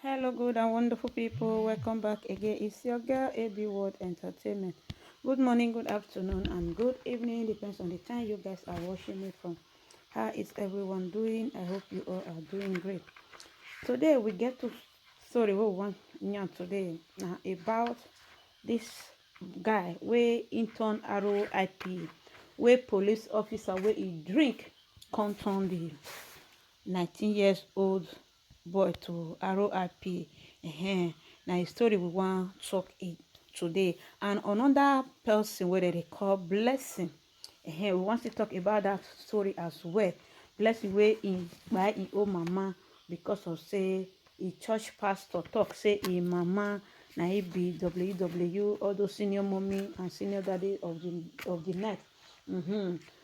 Hello, good and wonderful people. Welcome back again. It's your girl AB World Entertainment. Good morning, good afternoon, and good evening. Depends on the time you guys are watching me from. How is everyone doing? I hope you all are doing great. Today we get to story what we want today about this guy where in turn ROIP, where police officer where he drink come turn the 19 years old boy to RIP. Now a story we want talk it today. And another person where they call Blessing. We want to talk about that story as well. Blessing where in by his own mama because of say a church pastor talk say in mama na he be WW all those senior mommy and senior daddy of the night.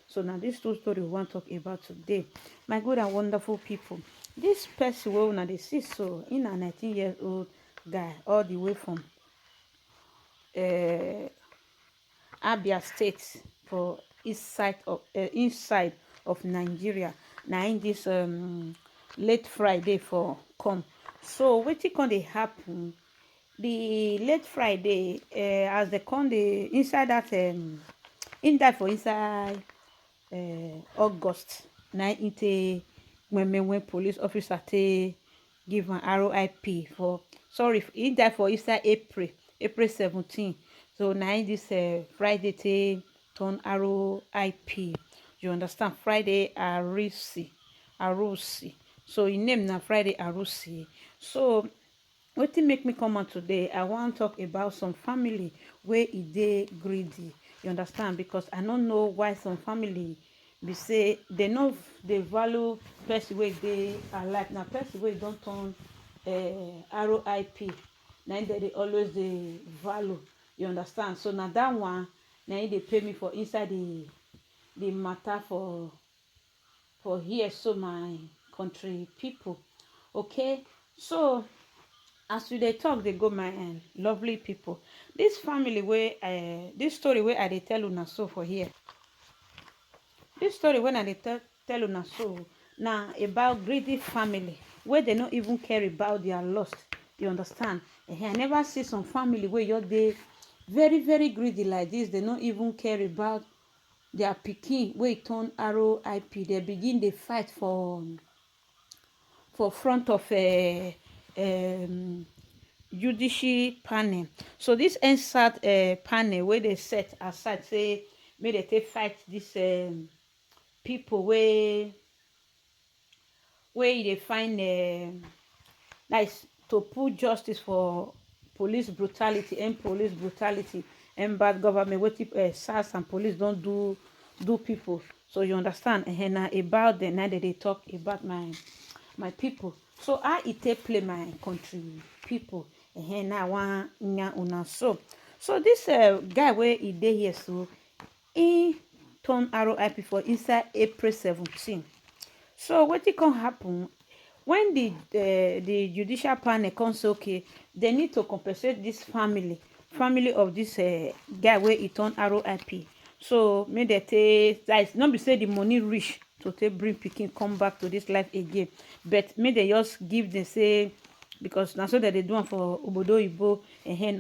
So now these two stories we want to talk about today. My good and wonderful people. This person wey una dey see so in a 19 years old guy all the way from Abia State for inside of Nigeria. Now in this late Friday for come. So wetin come dey happen? The late Friday as they come dey inside that in die for inside August na im take when police officer take give am RIP for sorry he die for inside April 17. So na im this Friday take turn RIP. You understand? Friday Arusi. So him name na Friday Arusi. So wetin make me come out today, I wan talk about some family wey e dey greedy. You understand? Because I no know why some family be say they no dey value person wey dey alive. Na person wey don turn RIP na im dey always dey value. You understand? So na that one na im dey pay me for inside the matter for here. So my country people, okay. So as we dey talk dey go my lovely people, this family wey this story wey I dey tell una so for here, this story wey I dey tell una so na about greedy family wey they no even care about their loss. You understand? I never see some family wey just dey very very greedy like this. They no even care about their pikin wey turn RIP. They begin dey fight for front of judicial panel. So this EndSARS panel wey they set aside say make they take fight this people wey dey find like to put justice for police brutality and police brutality and bad government wetin SARS and police don do people. So you understand? Na about them now they talk about my people. So how e take play my country people. Now I wan yarn una so this guy wey e dey here so he turn RIP for inside April 17. So wetin come happen when the judicial panel come say okay they need to compensate this family of this guy wey he turn RIP. So make they take like not be say the money reach to take bring pikin come back to this life again, but make they just give them say because na so that they do am for obodo oyibo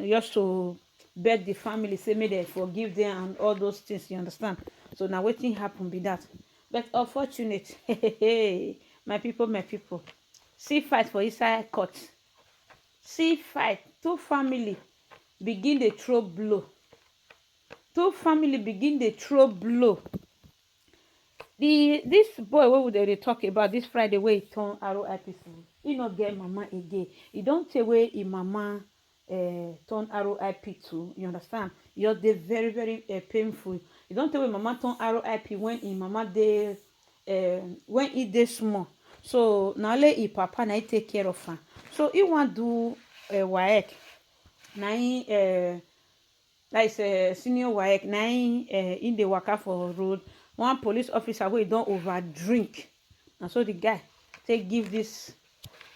just to beg the family say make they forgive them and all those things. You understand? So now wetin happen be that. But unfortunate my people see fight for inside court. See fight two family begin dey throw blow. This boy wey we dey talk about this Friday wey he turn RIP so he no get mama again. He don tey wey him mama turn RIP too. You understand? E just dey very very painful. E don tey wey mama turn RIP when him mama dey when he dey small. So na only him papa na he take care of am. So he wan do WAEC na him like senior WAEC na him dey waka for road. One police officer wey don over drink na so the guy take give this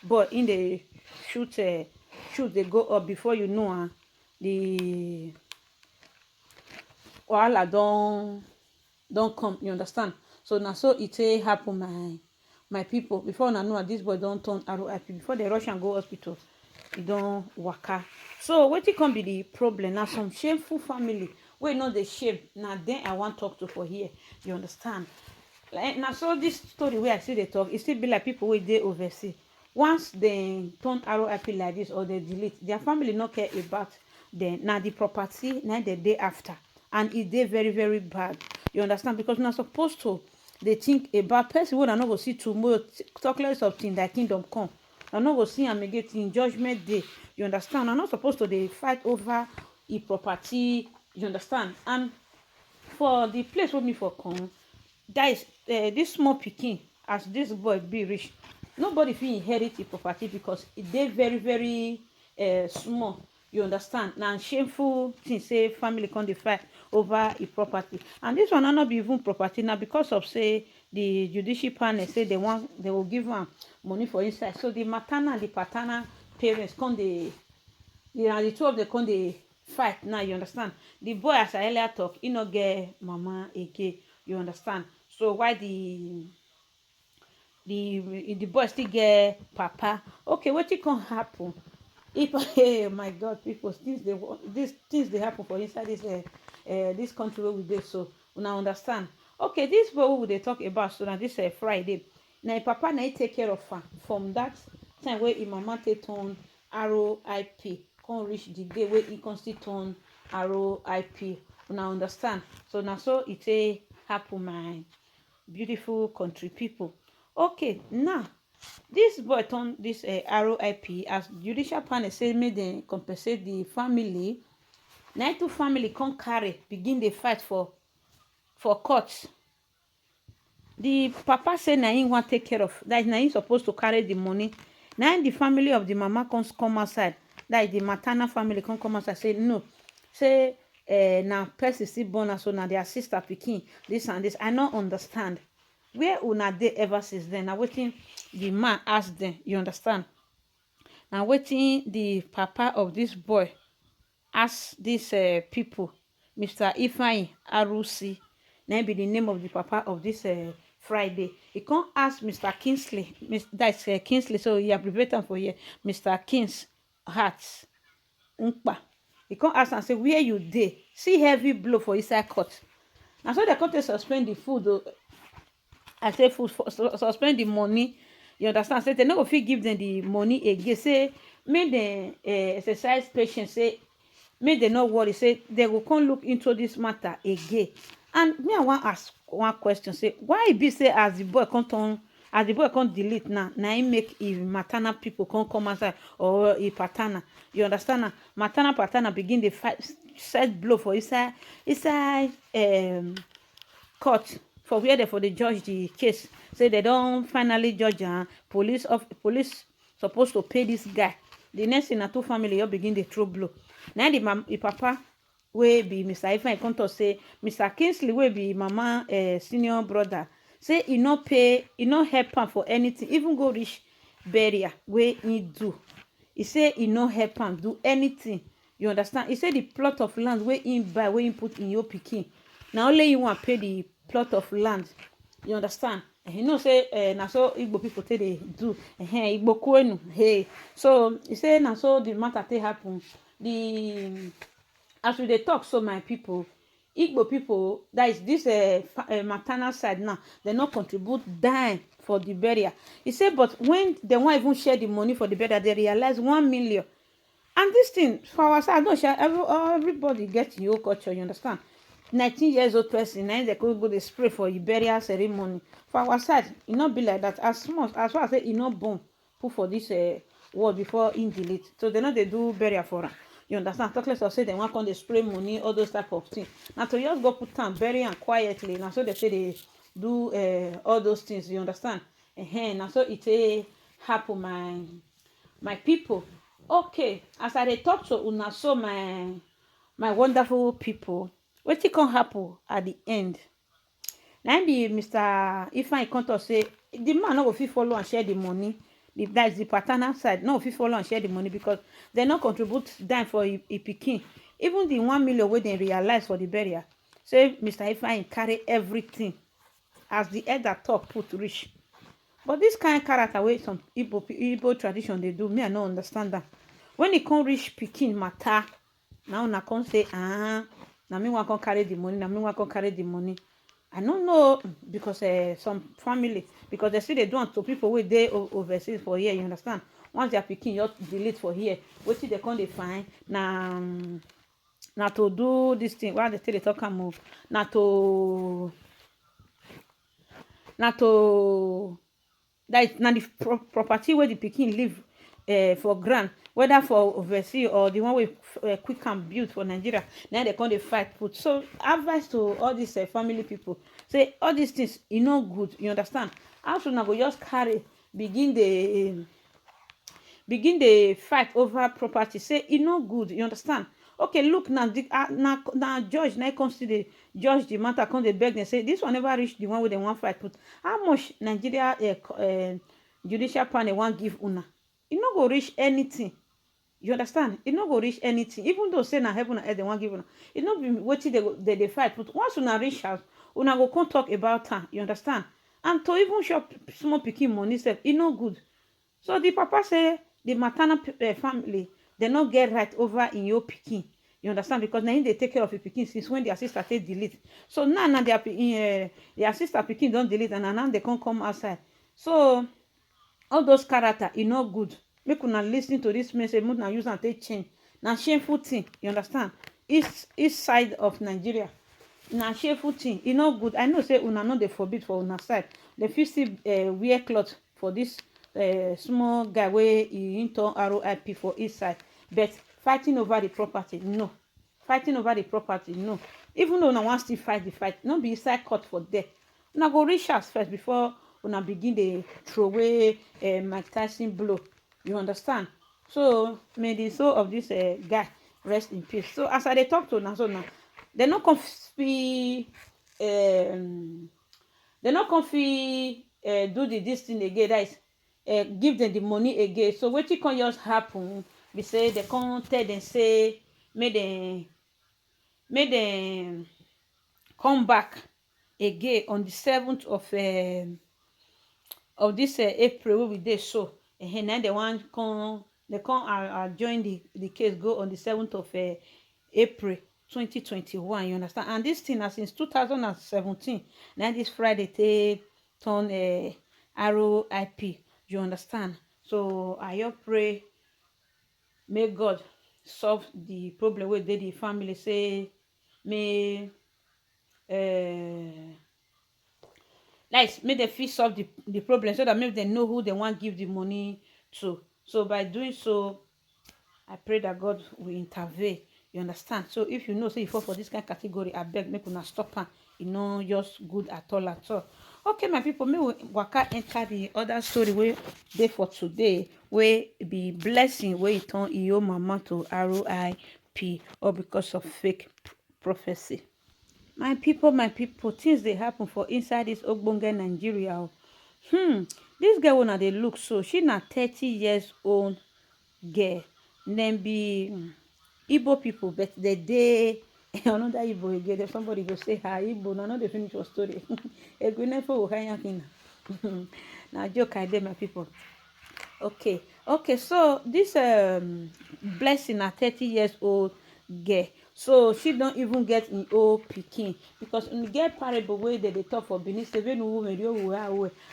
boy in dey shoot dey go up. Before you know the wahala don come. You understand? So na so it take happen my people, before una know this boy don't turn RIP. Before they rush and go hospital, e don waka. So wetin come be the problem? Now some shameful family wey no dey shame, na dem I wan talk to for here. You understand? Like na so this story wey I see dey talk, e still be like people wey dey overseas. Once they turn RIP like this or they delete, their family no care about them. Now the property now they dey after, and it dey very very bad. You understand? Because we're not supposed to they think about person wey una no go see tomorrow, talk less of thing that kingdom come. I'm not going to see am again in judgment day. You understand? I'm not supposed to dey fight over e property. You understand? And for the place where me for come, that is this small pikin, as this boy be rich, nobody fit inherit the property because it dey very very small. You understand? Now shameful thing say family come dey fight over a property, and this one not be even property now because of say the judicial panel say they will give am money for inside. So the maternal and the paternal parents come dey, the two of them come dey fight now. You understand? The boy, as I earlier talk, he no get mama again. You understand? So why the boy still get papa? Okay, wetin come happen? If oh my God, people, things they happen for inside this country where we dey. So una understand? Okay, this boy we dey talk about, so now this Friday, now papa now take care of her from that time where him mama take turn RIP, come reach the day where he come still turn RIP. Una understand? So now so it a happen, my beautiful country people. Okay, now this boy turn this RIP, as judicial panel say make dem compensate the family. Now two family come carry begin dey fight for court. The papa say na him want take care of, that na him supposed to carry the money. Now the family of the mama come outside, that the maternal family come outside say no, say na person still born her, so na their sister pikin this and this. I no understand where una dey ever since then. Now wetin the man ask them. You understand? Now wetin the papa of this boy ask these people, Mr. Ifeanyi Arusi, na be the name of the papa of this Friday. He can't ask Mr. Kingsley, that's Kingsley, so he abbreviated for here, Mr. King's Hearts Nkpa. He can't ask and say, where you dey? See heavy blow for inside court. And so they come to suspend the food. I say food, suspend the money. You understand? Say they no go fit give them the money again. Say make them exercise patience. Say make them not worry. Say they will come look into this matter again. And me, I want ask one question. Say why it be say as the boy come delete now him make if maternal people come outside, or a paternal. You understand? Now maternal paternal begin the fight, set blow for inside court, for where they for the judge the case. Say they don't finally judge her. Police supposed to pay this guy. The next thing, na two family you begin the throw blow. Now the papa wey be Mr. Ifeanyi come to say Mr. Kingsley wey be mama senior brother, say he no pay, he no help am for anything, even go reach burial wey he do. He say he no help am do anything. You understand? He say the plot of land wey he buy, wey he put in your pikin, now only you want pay the plot of land. You understand? You know say na so Igbo people take dey do. Igbo kwenu. Hey, so he say na so the matter take happen. As we dey talk, so my people, Igbo people, that is this maternal side now, they not contribute dime for the burial. He said, but when they won't even share the money for the burial, they realize 1 million. And this thing for our side, don't share. Everybody gets your culture. You understand? 19 years old person, now they could go to spray for the burial ceremony. For our side, it not be like that. As far as say, it not born put for this word before in delete. So they know they do burial for her. You understand? Talk less of say they want to spray money, all those type of things. Now to just go put time bury and quietly. Now so they say they do all those things. You understand? Now so it happen, my people. Okay, as I talk to una, so my wonderful people, wetin come happen at the end? Now be Mr. Ifeanyi come to say the man no go fit follow and share the money. That is the paternal side. No fit follow and share the money because they no contribute dime for a pikin. Even the 1 million wey they realize for the burial, say Mr. Ifeanyi carry everything as the elder talk put reach. But this kind of character wey some Igbo tradition dey do, me I no understand that. When e come reach pikin matter, now una come say, na me wan come carry the money, na me wan come carry the money. I no know, because some family, because they still dey do am to people wey dey overseas for here, you understand. Once their pikin just delete for here, wetin they come dey find na to do this thing. Why they still dey talk am o? Na to that na the property wey the pikin leave for ground, whether for overseas or the one wey quick am build for Nigeria. Now they come dey fight put. So advice to all these family people, say all these things e no good, you understand. How soon I go just carry begin dey fight over property, say e no good, you understand. Okay, look now, na judge na come still dey judge the matter, come dey beg dem say this one never reach the one wey dem wan fight put. How much Nigeria judicial panel wan give una? E no go reach anything, you understand. E no go reach anything, even though say na heaven and earth dem wan give una. E no be wetin they dey fight put. Once una reach house, una go come talk about am, you understand. And to even chop small pikin money sef, e no good. So the papa say the maternal family, they no get right over in your pikin, you understand, because na him dey take care of the pikin since when their sister take delete. So now their sister pikin don delete, and now they come outside. So all those character e no good. Make una lis ten to this message, make una use am take change. Na shameful thing, you understand. East side of Nigeria, na shameful thing. E no good. I know say una no dey forbid for una side. They fit still wear cloth for this small guy wey he turn RIP for east side, but fighting over the property, no. Fighting over the property, no. Even though una wan still fight the fight, no be inside court for there. Una go reach house first before una begin dey throw away Mike Tyson blow, you understand. So may the soul of this guy rest in peace. So as I dey talk to una so now, they no come fit do this thing again, that is give them the money again. So wetin come just happen be say they come tell them say make dem come back again on the 7th of this April wey we dey so. Now they want come join the case go on the 7th of April 2021, you understand. And this thing na since 2017 now this Friday take turn RIP, you understand. So I just pray may God solve the problem wey dey the family, say may make dem fit solve the problem, so that maybe they know who they want give the money to. So by doing so, I pray that God will intervene, you understand. So if you know say you fall for this kind of category, I beg make una stop am. E no just good at all. Okay, my people, may we waka enter the other story wey dey for today, wey be blessing wey turn Iyo mama to RIP, all because of fake prophecy. My people, things dey happen for inside this ogbonge Nigeria. This girl una dey look so, she na 30 years old girl. Dem be Igbo people, but they dey another Igbo again. Then somebody go say, "Hi Igbo, na no dey finish your story." Egwinefo Ohayakina. Na joke I dey, my people. Okay. So this blessing na 30 years old girl. So she don't even get in old pikin, because in get parable wey they talk for Benin say,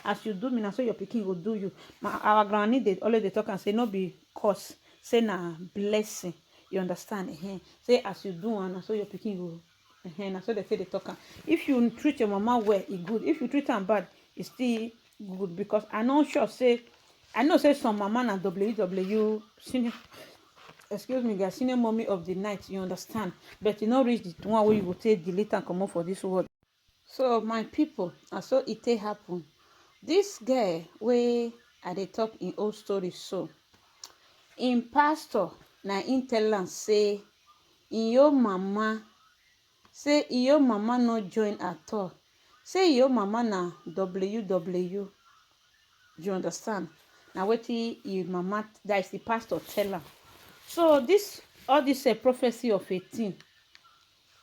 as you do me, na so your pikin go do you. Our granny they always they talk and say no be curse, say na blessing, you understand. Say as you do and so your pikin go. Na so they say they talk. If you treat your mama well, it good. If you treat her bad, it's still good. Because I know say some mama na WW senior, excuse me guys, senior mommy of the night, you understand. But you no reach the one where you go take delete and come up for this world. So my people, and so it take happen. This girl wey I dey talk in old story, so in pastor na in tell am say your mama no join at all. Say your mama na WW, you understand. Now wetin your mama, that is the pastor, tell am. So all this prophecy of 18,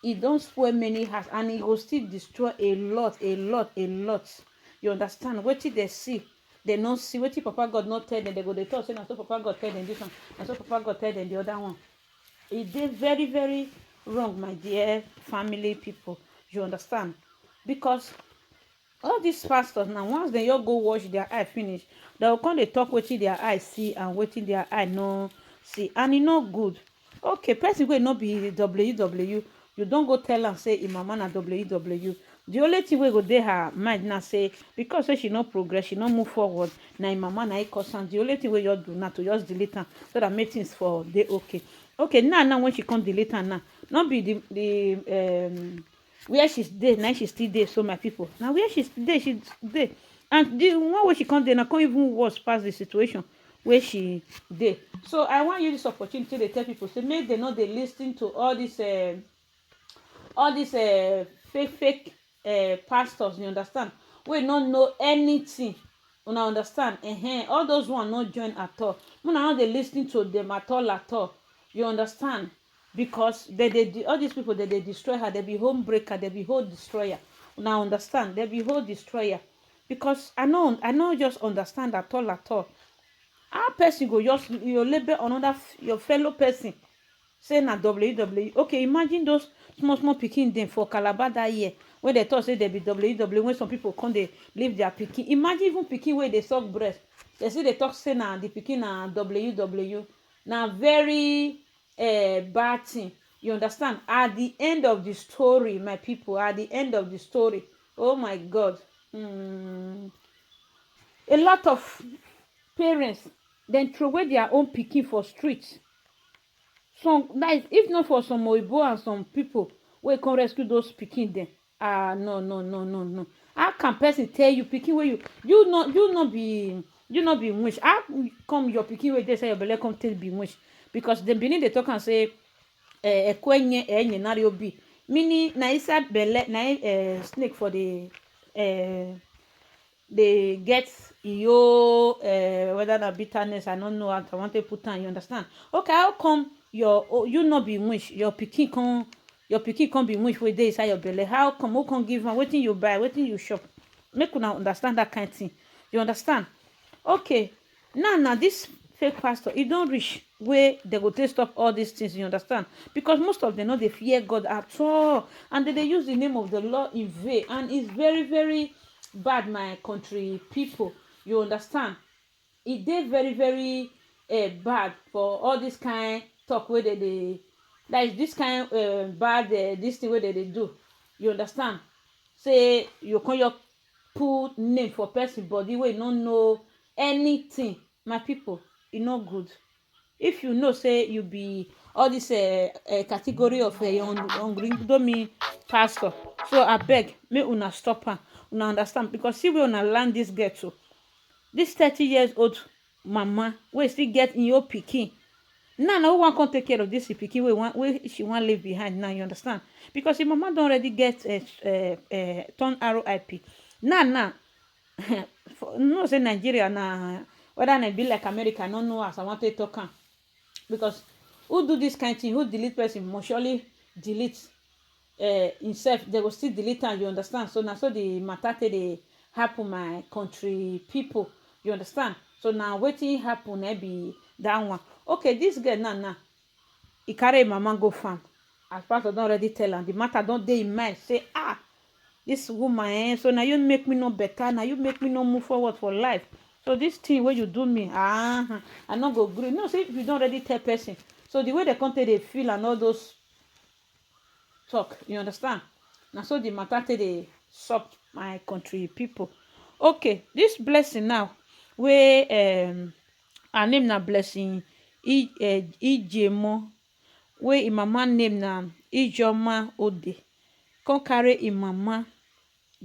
it don't spoil many hearts, and it will still destroy a lot. You understand. Wetin they see they no see wetin papa God not tell them. They go dey talk say na so papa God tell them this one, na so papa God tell them the other one. E dey very very wrong, my dear family people, you understand? Because all these pastors now, once they all go wash their eye finish, they will come dey talk wetin their eye see and wetin their eye no see, and e no good. Okay, person wey no be ww, you don go tell am say im mama na ww. The only thing wey go dey her mind na say because say she no progress, she no move forward, na im mama na e cause am. The only thing wey you do na to just delete am so that make things for dey okay. Okay, now when she come delete am now, no be the where she dey na she still dey. So my people, now where she dey, and the one wey she come dey na come even worse pass the situation where she dey. So I want use this opportunity to tell people say make they no dey lis ten to all these fake pastors, you understand, wey no know anything, una understand. All those one no join at all. Una no dey lis ten to them at all, you understand? Because they all these people, they destroy her. They be home breaker, they be whole destroyer. Una understand? They be whole destroyer. Because I know just understand at all. How person go just you label another your fellow person say na ww. Okay, imagine those small pikin dem for Calabar that year when they thought say they be ww, when some people come they leave their pikin. Imagine even pikin where they suck breast, they say they talk say na the pikin na ww. Na very bad thing, you understand? At the end of the story, my people, at the end of the story, oh my God, a lot of parents then throw away their own pikin for streets. Some, like, if not for some Oyibo and some people wey come rescue those pikin dem. No. How can person tell you pikin wey you not be wish? How come your pikin wey dey say your belle come take be wish? Because dem begin dey talk and say ekwenye enyenari obi, meaning na inside belle na snake for the they get your whether na bitterness, I don't know how I want to put on, you understand? Okay, how come you not be wish your pikin come be wish wey dey inside your belly? How come? Who can give am wetin you buy, wetin you shop? Make una understand that kind of thing, you understand? Okay, now this fake pastor, e don reach where they go take stop all these things, you understand? Because most of them know they fear God at all, and they use the name of the Lord in vain, and it's very very bad, my country people, you understand? It dey very very bad for all this kind talk where they like this kind bad this thing where they do, you understand? Say you can your put name for person body wey no know anything, my people, e no good. If you know say you be all this category of ungrindomi pastor, so abeg make una stop am, una understand? Because see where una land this girl to, this 30 years old mama wey still get in your pikin. Now who wan come take care of this pikin wey she wan leave behind now, you understand? Because your mama don already get turn RIP. Now no say Nigeria na whether na be like America, I no know as I want to talk am. Because who do this kind of thing, who delete person must surely delete himself. They will still delete am, you understand? So now so the matter dey happen, my country people, you understand? So now wetin happen be that one. Okay, this girl now he carry mama go farm, as pastor don already tell am. The matter don dey in mind say this woman so now you make me no better, now you make me no move forward for life. So this thing where you do me, I not go gree. No, say if you don't already tell person, so the way they come they feel and all those talk, you understand? Now so the matter they sup, my country people. Okay, this blessing now where her name na Blessing Ijemo, where im mama name na Ijoma Ode, come carry im mama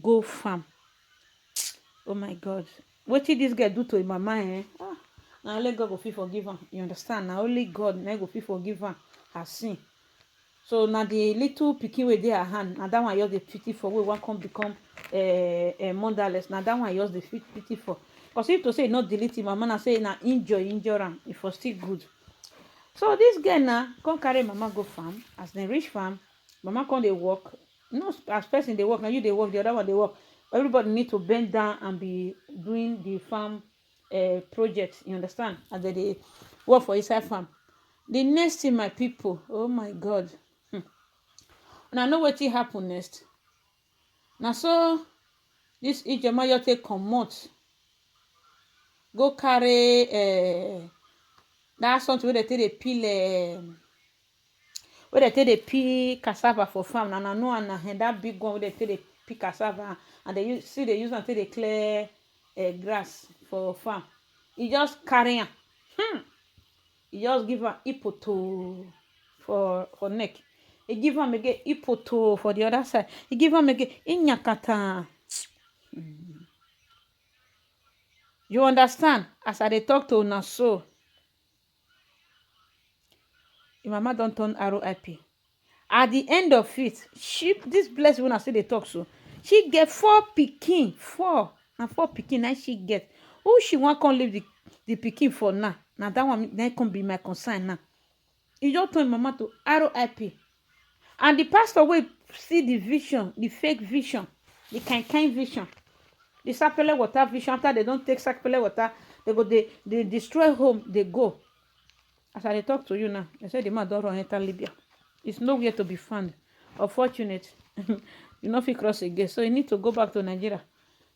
go farm. Oh my God, what did this girl do to im mama? Now only God go fit forgive am, you understand? Now only God na go fit forgive am her sin. So now the little pikin wey dey her hand, now that one just the pity for, wey wan come become motherless. Now that one just the pity for. Because if to say not delete him, mama na say na injure am, it was still good. So this girl now come carry mama go farm. As they reach farm, mama come dey work. No, as person they work, now you they work, the other one they work. Everybody need to bend down and be doing the farm project, you understand, and they work for inside farm. The next thing, my people, oh my God, una know wetin happen next. Na so this Ijemayo take comot go carry that something wey dem take dey peel wey dem take dey peel cassava for farm. Na know am na that big one wey dem take dey peel cassava, and they still dey use am take dey clear grass for farm. E just carry am, e just give am ipoto for neck. E give am again ipoto for the other side. E give am again inyakata. You understand? As I dey talk to una so, your mama don turn RIP. At the end of it, this blessing when I say dey talk so, she get 4 pikin. 4 pikin na she get. Who she wan come leave the pikin for now? Na that one na come be my concern now. E just turn mama to RIP. And the pastor wey see the vision, the fake vision, the kind vision, the sapele water vision, after they don't take sapele water, they go they destroy home, they go. As I dey talk to you now, they say the man don run enter Libya. It's nowhere to be found. Unfortunate. You no fit cross again. So you need to go back to Nigeria.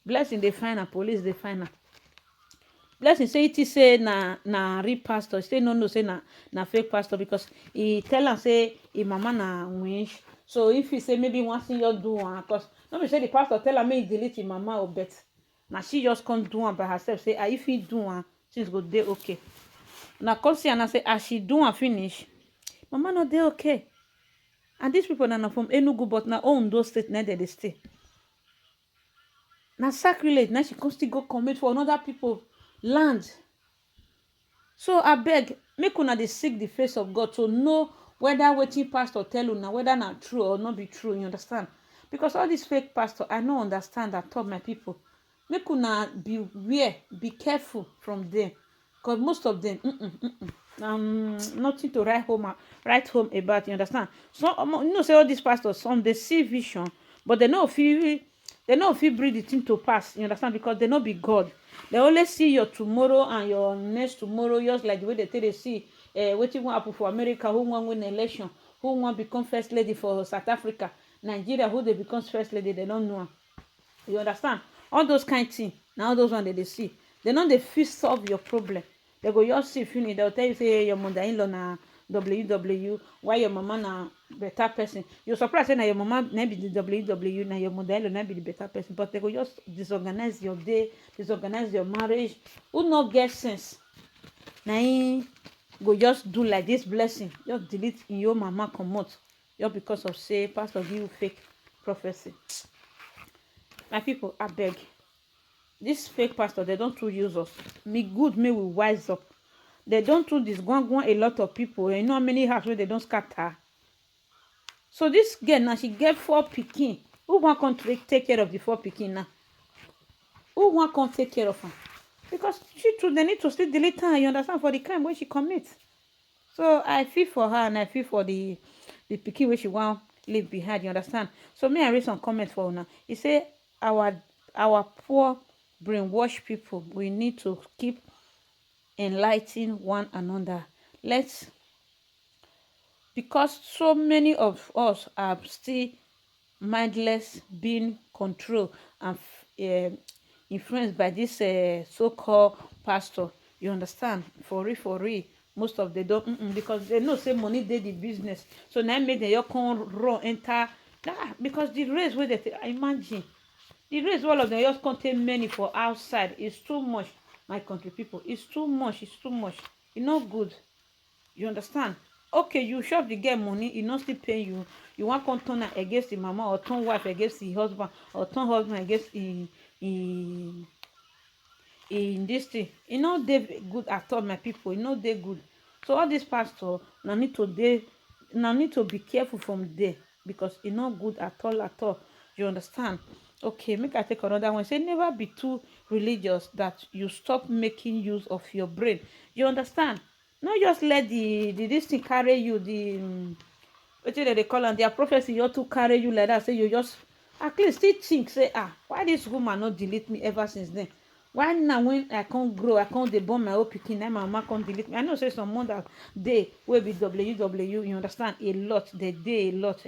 Blessing dey find am, police dey find am. Blessing say it say na real pastor. Say no say na fake pastor, because he tell am say him mama na winch. So if he say maybe one thing just do one, because no be say the pastor tell am make he delete him mama or bet. Now she just come do one by herself. Say if he do one, things go dey okay. Now come see and I say as she do one finish, mama no dey okay. And these people na from Enugu, but na Ondo state na they stay. Na sacrilege. Now she come still go commit for another people land. So I beg, make una dey seek the face of God to know whether wetin pastor tell una, whether na true or not be true. You understand? Because all these fake pastor, I no understand at all, my people. Make una beware, be careful from them, because most of them, nothing to write home about. You understand? So you know, say all these pastors, some they see vision, but they know if you bring the thing to pass. You understand? Because they no be God. They only see your tomorrow and your next tomorrow, just like the way they tell they see wetin wan happen for America, who wan win election, who wan become first lady for South Africa, Nigeria, who they become first lady, they don't know. You understand? All those kind of things. Now all those ones that they see, they know they fit solve your problem. They go just see finish. They'll tell you say your mother-in-law na WW, why your mama na better person. You're surprised saying that your mama na be the WW, na your mother-in-law na be the better person. But they go just disorganize your day, disorganize your marriage. Who not get sense? Now go just do like this blessing. Just delete in your mama comot. Just because of say pastor give you fake prophecy. My people, I beg. This fake pastor, they don't too use us. Me good, may we wise up. They don't do this. Go a lot of people. You know how many house where they don't scatter. So this girl now, she get 4 pikin. Who want to take care of the 4 pikin now? Who want to take care of her? Because she too, they need to still delete her. You understand? For the crime where she commits. So I feel for her and I feel for the pikin where she want leave behind. You understand? So may I read some comments for her now. He say our poor brainwashed people, we need to keep enlightening one another. Because so many of us are still mindless, being controlled and influenced by this so-called pastor. You understand? For real. Most of them don't, because they know say money dey the business. So now make them come run enter. Because the race where they imagine. The race all of them just contain many for outside. It's too much, my country people. It's too much. It's not good. You understand? Okay, you shop the girl money, it not still pay you. You want to turn her against the mama, or turn wife against the husband, or turn husband against in this thing. It not dey good at all, my people. It not dey good. So all these pastors now need to be careful from there, because it not good at all. You understand? Okay, make I take another one. Say never be too religious that you stop making use of your brain. You understand? Not just let this thing carry you, what they call them, their prophecy, you to carry you like that. Say you just at least still think, say, why this woman not delete me ever since then? Why now when I can't grow, I can't dey born my own pikin, na my mama can't delete me. I know say some mother dey wey be WW, you understand, a lot, they dey a lot.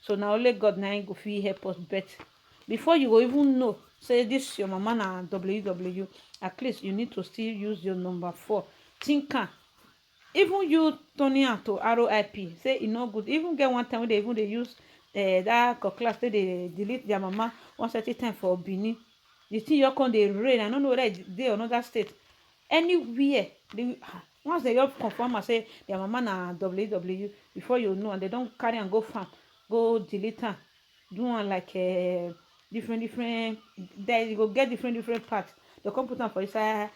So now only God na go fit help us. But before you go even know say this your mama na WW, at least you need to still use your number 4. Think am. Even you turning am to RIP, say e no good. Even get one time when they even dey use that class say they delete their mama one certain time for Benin. The thing you come dey rain. I no know whether e dey another state. Anywhere they once they just confirm and say their mama na WW, before you know, and they don't carry and go farm, go delete am, do one like different. Then you go get different parts. They come put am for inside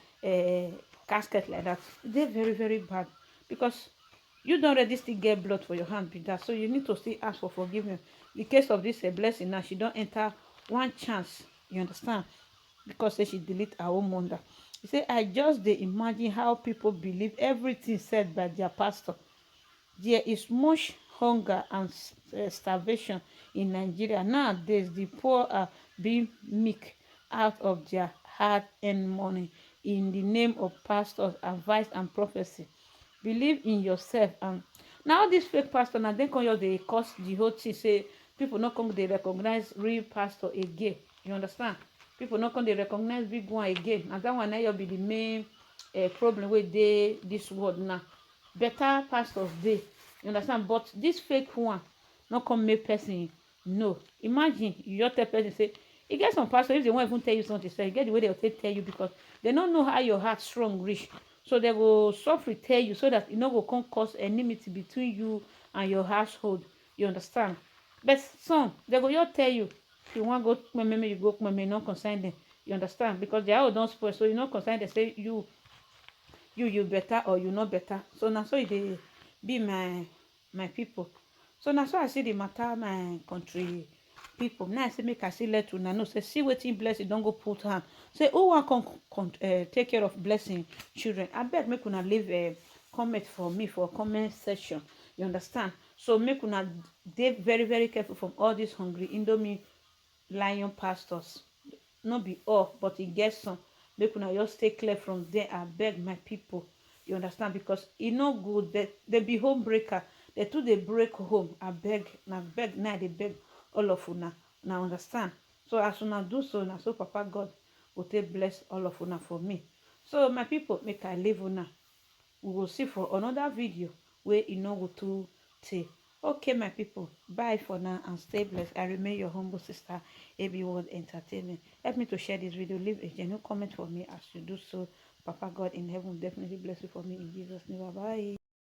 casket like that. They very bad because you don already still get blood for your hand be that, so you need to still ask for forgiveness. The case of this blessing now, she don enter one chance, you understand, because say she delete her own mother. He say I just dey imagine how people believe everything said by their pastor. There is much hunger and starvation in Nigeria nowadays. The poor are being meek out of their hard-earned money in the name of pastors advice and prophecy. Believe in yourself. And now this fake pastor now then come just dey cause the whole thing. Say people not come dey recognize real pastor again, you understand. People not come dey recognize big one again, and that one now be the main problem wey dey this world now. Better pastors dey, you understand, but this fake one not come make person know. Imagine you just tell person say e get some pastor, if they won't even tell you something, so you get the way they will take tell you, because they don't know how your heart strong reach. So they will softly tell you so that you know go come cause enmity between you and your household. You understand? But some they go just tell you, if you want go maybe you go maybe not concern them. You understand? Because their own don't spoil, so you not concern. They say you better or you not better. So now so they be my people. So now so I see the matter my country people. Now I say make I see let una know. Say see wetin blessing don't go put hand. Say who want come take care of blessing children. I beg make una leave a comment for me for comment section. You understand? So make una dey very careful from all these hungry Indomie lion pastors. Not be all, but it gets some. Make una just stay clear from there. I beg my people. You understand? Because e no good. They be home breaker. They too they break home. I beg now they beg all of una. Now understand? So as una do so, now so Papa God will take bless all of una for me. So my people, make I leave una. We will see for another video where you know go to take. Okay, my people, bye for now and stay blessed. I remain your humble sister, AB World Entertainment. Help me to share this video. Leave a genuine comment for me as you do so. Papa God in heaven will definitely bless you for me in Jesus' name. Bye bye.